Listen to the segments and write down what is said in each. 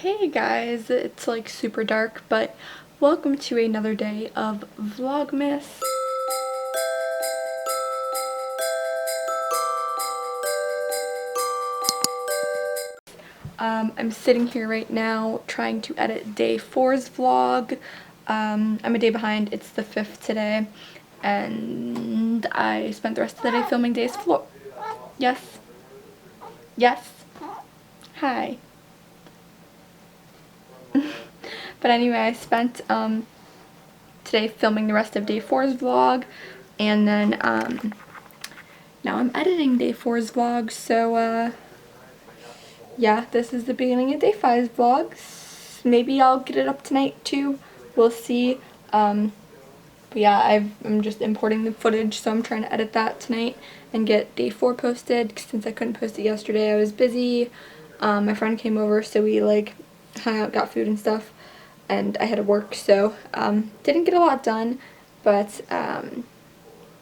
Hey guys, it's like super dark, but welcome to another day of Vlogmas. I'm sitting here right now trying to edit day 4's vlog. I'm a day behind. It's the 5th today, and I spent the rest of the day filming day's vlog. Yes? Yes? Hi. But anyway, I spent today filming the rest of day 4's vlog, and then now I'm editing day 4's vlog, so yeah, this is the beginning of day 5's vlog. Maybe I'll get it up tonight too, we'll see. But yeah, I'm just importing the footage, so I'm trying to edit that tonight and get day 4 posted. Since I couldn't post it yesterday, I was busy. My friend came over, so we like hung out, got food and stuff, and I had to work, so didn't get a lot done, but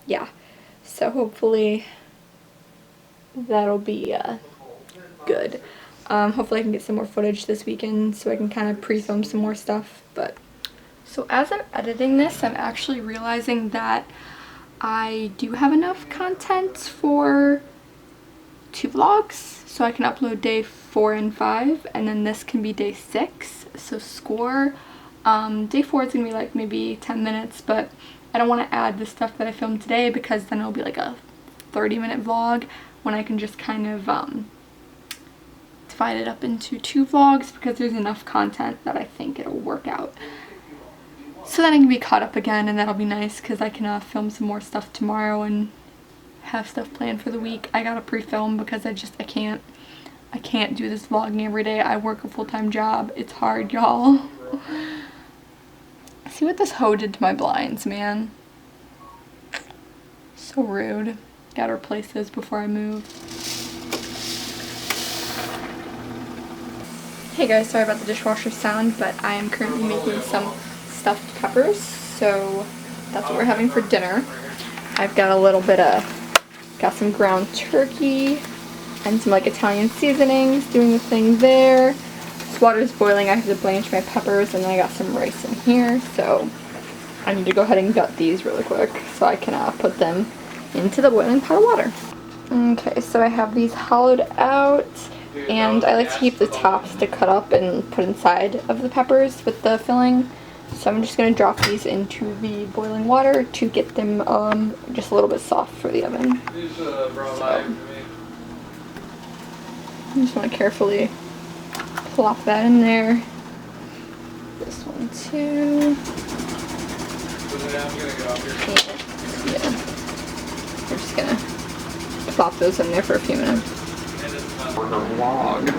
yeah, so hopefully that'll be good. Hopefully I can get some more footage this weekend so I can kind of pre-film some more stuff. But so as I'm editing this, I'm actually realizing that I do have enough content for 2 vlogs, so I can upload day 4 and 5, and then this can be day 6, so score. Day 4 is gonna be like maybe 10 minutes, but I don't want to add the stuff that I filmed today because then it'll be like a 30-minute vlog when I can just kind of divide it up into 2 vlogs because there's enough content that I think it'll work out. So then I can be caught up again, and that'll be nice because I can film some more stuff tomorrow and have stuff planned for the week. I gotta pre-film because I can't do this vlogging every day. I work a full-time job. It's hard, y'all. See what this hoe did to my blinds, man. So rude. Gotta replace those before I move. Hey guys, sorry about the dishwasher sound, but I am currently making some stuffed peppers, so that's what we're having for dinner. I've got a little bit of, got some ground turkey and some like Italian seasonings, doing the thing there. This water's boiling, I have to blanch my peppers, and then I got some rice in here, so I need to go ahead and gut these really quick so I can put them into the boiling pot of water. Okay, so I have these hollowed out, and I like to keep the tops to cut up and put inside of the peppers with the filling. So I'm just going to drop these into the boiling water to get them just a little bit soft for the oven. So I just want to carefully plop that in there. This one too. Yeah. We're just going to plop those in there for a few minutes. For the vlog.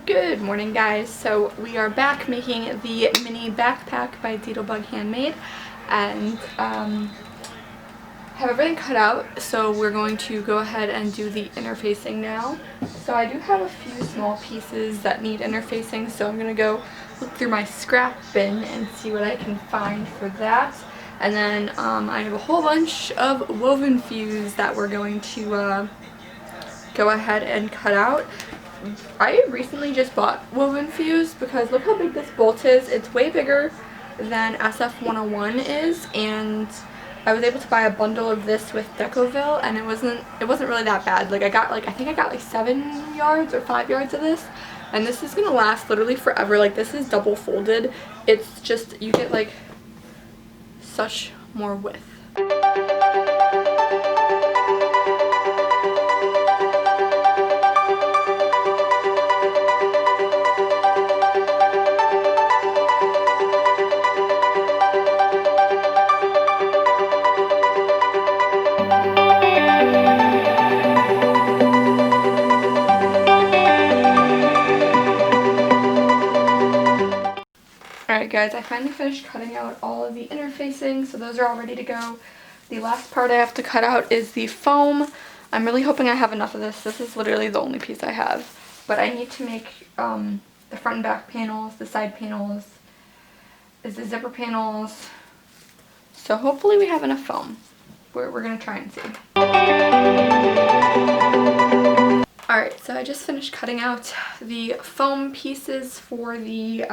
Good morning, guys. So we are back making the Minni Backpack by Handmade, and have everything cut out, so we're going to go ahead and do the interfacing now. So I do have a few small pieces that need interfacing, so I'm gonna go look through my scrap bin and see what I can find for that. And then I have a whole bunch of woven fuse that we're going to go ahead and cut out. I recently just bought woven fuse because look how big this bolt is. It's way bigger than SF101 is, and I was able to buy a bundle of this with Decoville, and it wasn't really that bad. Like I think I got like 7 yards or 5 yards of this, and this is gonna last literally forever. Like, this is double folded. It's just, you get like such more width. Alright guys, I finally finished cutting out all of the interfacing, so those are all ready to go. The last part I have to cut out is the foam. I'm really hoping I have enough of this. This is literally the only piece I have. But I need to make the front and back panels, the side panels, the zipper panels. So hopefully we have enough foam. We're going to try and see. Alright Alright, so I just finished cutting out the foam pieces for the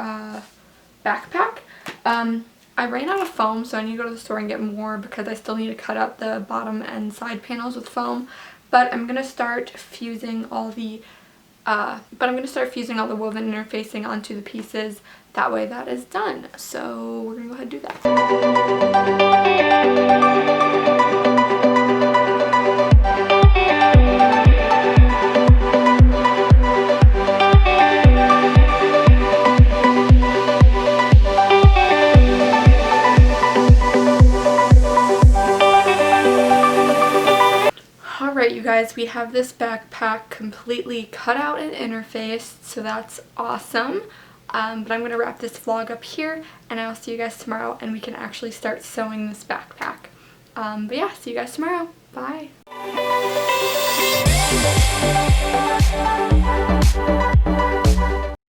backpack. I ran out of foam, so I need to go to the store and get more because I still need to cut out the bottom and side panels with foam. But I'm gonna start fusing all the woven interfacing onto the pieces. That way that is done. So we're gonna go ahead and do that. Alright, you guys, we have this backpack completely cut out and interfaced, so that's awesome. But I'm going to wrap this vlog up here, and I'll see you guys tomorrow, and we can actually start sewing this backpack. But yeah, see you guys tomorrow. Bye!